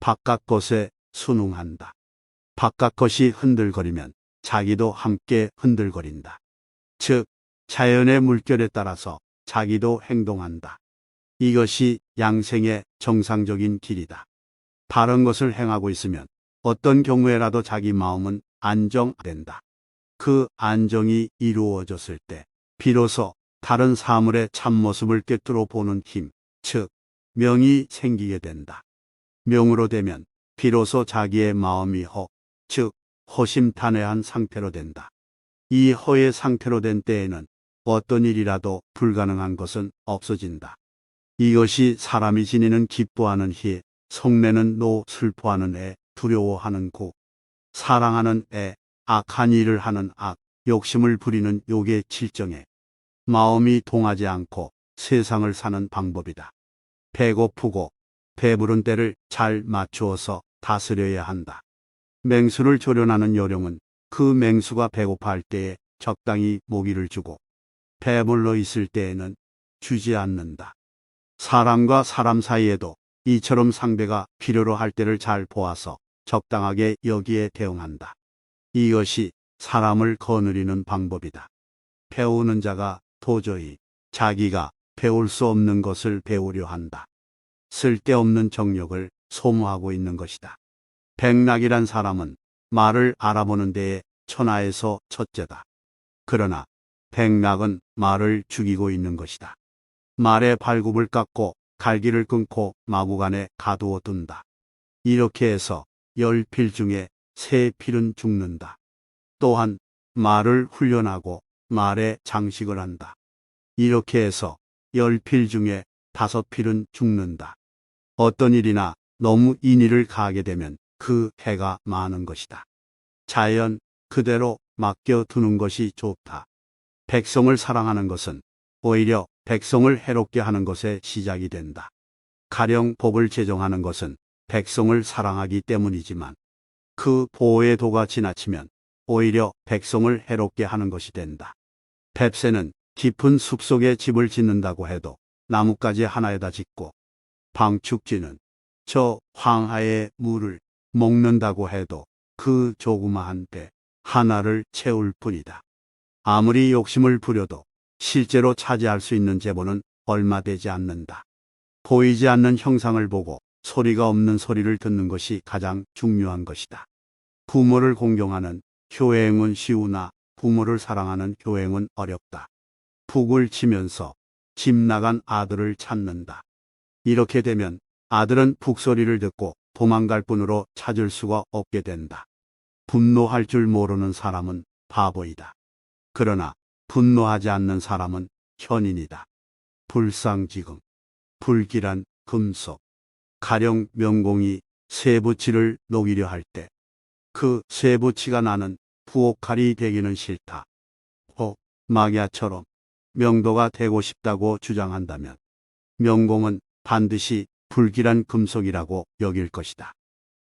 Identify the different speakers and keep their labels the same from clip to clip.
Speaker 1: 바깥 것에 순응한다. 바깥 것이 흔들거리면 자기도 함께 흔들거린다. 즉, 자연의 물결에 따라서 자기도 행동한다. 이것이 양생의 정상적인 길이다. 바른 것을 행하고 있으면 어떤 경우에라도 자기 마음은 안정된다. 그 안정이 이루어졌을 때 비로소 다른 사물의 참모습을 꿰뚫어 보는 힘, 즉 명이 생기게 된다. 명으로 되면 비로소 자기의 마음이 즉 허심탄회한 상태로 된다. 이 허의 상태로 된 때에는 어떤 일이라도 불가능한 것은 없어진다. 이것이 사람이 지니는 기뻐하는 희, 성내는 노, 슬퍼하는 애, 두려워하는 고, 사랑하는 애, 악한 일을 하는 악, 욕심을 부리는 욕의 칠정에 마음이 동하지 않고 세상을 사는 방법이다. 배고프고 배부른 때를 잘 맞추어서 다스려야 한다. 맹수를 조련하는 요령은 그 맹수가 배고파할 때에 적당히 모기를 주고 배불러 있을 때에는 주지 않는다. 사람과 사람 사이에도 이처럼 상대가 필요로 할 때를 잘 보아서 적당하게 여기에 대응한다. 이것이 사람을 거느리는 방법이다. 배우는 자가 도저히 자기가 배울 수 없는 것을 배우려 한다. 쓸데없는 정력을 소모하고 있는 것이다. 백락이란 사람은 말을 알아보는 데에 천하에서 첫째다. 그러나 백락은 말을 죽이고 있는 것이다. 말의 발굽을 깎고 갈기를 끊고 마구간에 가두어 둔다. 이렇게 해서 10필 중에 3필은 죽는다. 또한 말을 훈련하고 말에 장식을 한다. 이렇게 해서 10필 중에 5필은 죽는다. 어떤 일이나 너무 인의를 가하게 되면 그 해가 많은 것이다. 자연 그대로 맡겨두는 것이 좋다. 백성을 사랑하는 것은 오히려 백성을 해롭게 하는 것의 시작이 된다. 가령 법을 제정하는 것은 백성을 사랑하기 때문이지만 그 보호의 도가 지나치면 오히려 백성을 해롭게 하는 것이 된다. 뱁새는 깊은 숲속에 집을 짓는다고 해도 나뭇가지 하나에다 짓고 방축지는 저 황하의 물을 먹는다고 해도 그 조그마한 배 하나를 채울 뿐이다. 아무리 욕심을 부려도 실제로 차지할 수 있는 재보는 얼마 되지 않는다. 보이지 않는 형상을 보고 소리가 없는 소리를 듣는 것이 가장 중요한 것이다. 부모를 공경하는 효행은 쉬우나 부모를 사랑하는 효행은 어렵다. 북을 치면서 집 나간 아들을 찾는다. 이렇게 되면 아들은 북소리를 듣고 도망갈 뿐으로 찾을 수가 없게 된다. 분노할 줄 모르는 사람은 바보이다. 그러나 분노하지 않는 사람은 현인이다. 불상지금, 불길한 금속, 가령 명공이 쇠붙이를 녹이려 할 때 그 쇠붙이가 나는 부옥칼이 되기는 싫다. 막야처럼 명도가 되고 싶다고 주장한다면 명공은 반드시 불길한 금속이라고 여길 것이다.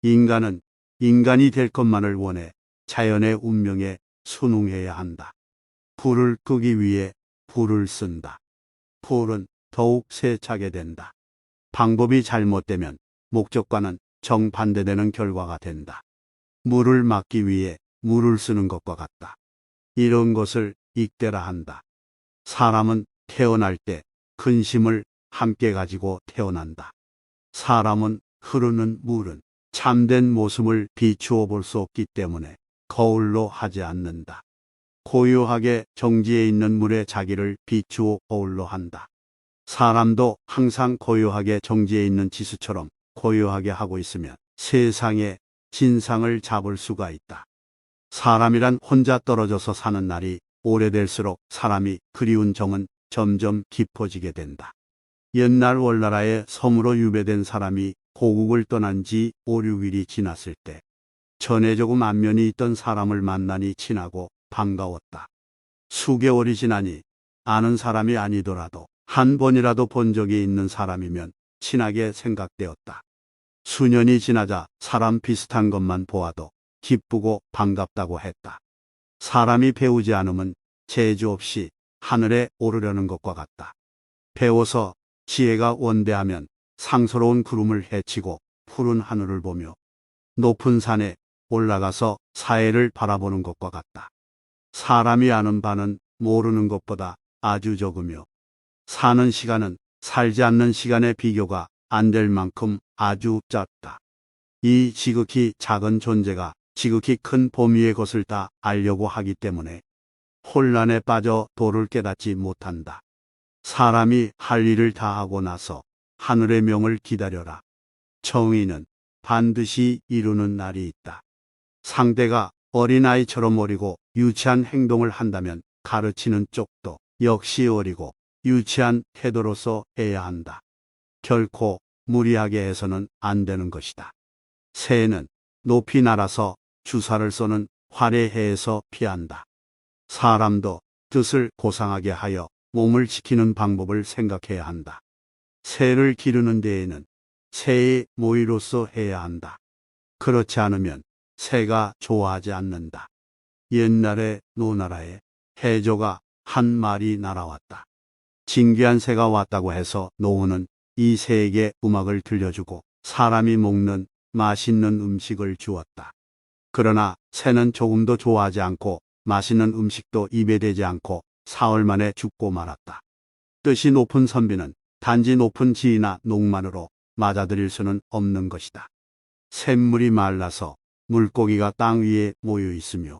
Speaker 1: 인간은 인간이 될 것만을 원해 자연의 운명에 순응해야 한다. 불을 끄기 위해 불을 쓴다. 불은 더욱 세차게 된다. 방법이 잘못되면 목적과는 정반대되는 결과가 된다. 물을 막기 위해 물을 쓰는 것과 같다. 이런 것을 익대라 한다. 사람은 태어날 때 근심을 함께 가지고 태어난다. 사람은 흐르는 물은 참된 모습을 비추어 볼 수 없기 때문에 거울로 하지 않는다. 고요하게 정지해 있는 물에 자기를 비추어 거울로 한다. 사람도 항상 고요하게 정지해 있는 지수처럼 고요하게 하고 있으면 세상의 진상을 잡을 수가 있다. 사람이란 혼자 떨어져서 사는 날이 오래될수록 사람이 그리운 정은 점점 깊어지게 된다. 옛날 월나라에 섬으로 유배된 사람이 고국을 떠난 지 5, 6일이 지났을 때 전에 조금 안면이 있던 사람을 만나니 친하고 반가웠다. 수개월이 지나니 아는 사람이 아니더라도 한 번이라도 본 적이 있는 사람이면 친하게 생각되었다. 수년이 지나자 사람 비슷한 것만 보아도 기쁘고 반갑다고 했다. 사람이 배우지 않으면 재주 없이 하늘에 오르려는 것과 같다. 배워서 지혜가 원대하면 상스러운 구름을 헤치고 푸른 하늘을 보며 높은 산에 올라가서 사해를 바라보는 것과 같다. 사람이 아는 바는 모르는 것보다 아주 적으며 사는 시간은 살지 않는 시간의 비교가 안 될 만큼 아주 짧다. 이 지극히 작은 존재가 지극히 큰 범위의 것을 다 알려고 하기 때문에 혼란에 빠져 도를 깨닫지 못한다. 사람이 할 일을 다 하고 나서 하늘의 명을 기다려라. 정의는 반드시 이루는 날이 있다. 상대가 어린아이처럼 어리고 유치한 행동을 한다면 가르치는 쪽도 역시 어리고 유치한 태도로서 해야 한다. 결코 무리하게 해서는 안 되는 것이다. 새는 높이 날아서 주사를 쏘는 활의 해에서 피한다. 사람도 뜻을 고상하게 하여 몸을 지키는 방법을 생각해야 한다. 새를 기르는 데에는 새의 모이로서 해야 한다. 그렇지 않으면 새가 좋아하지 않는다. 옛날에 노나라에 해조가 한 마리 날아왔다. 진귀한 새가 왔다고 해서 노원은 이 새에게 음악을 들려주고 사람이 먹는 맛있는 음식을 주었다. 그러나 새는 조금도 좋아하지 않고 맛있는 음식도 입에 대지 않고 사흘 만에 죽고 말았다. 뜻이 높은 선비는 단지 높은 지위나 녹만으로 맞아들일 수는 없는 것이다. 샘물이 말라서 물고기가 땅 위에 모여 있으며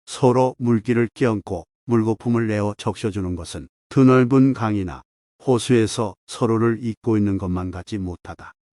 Speaker 1: 서로 물기를 끼얹고 물거품을 내어 적셔주는 것은 드넓은 강이나 호수에서 서로를 잇고 있는 것만 같지 못하다.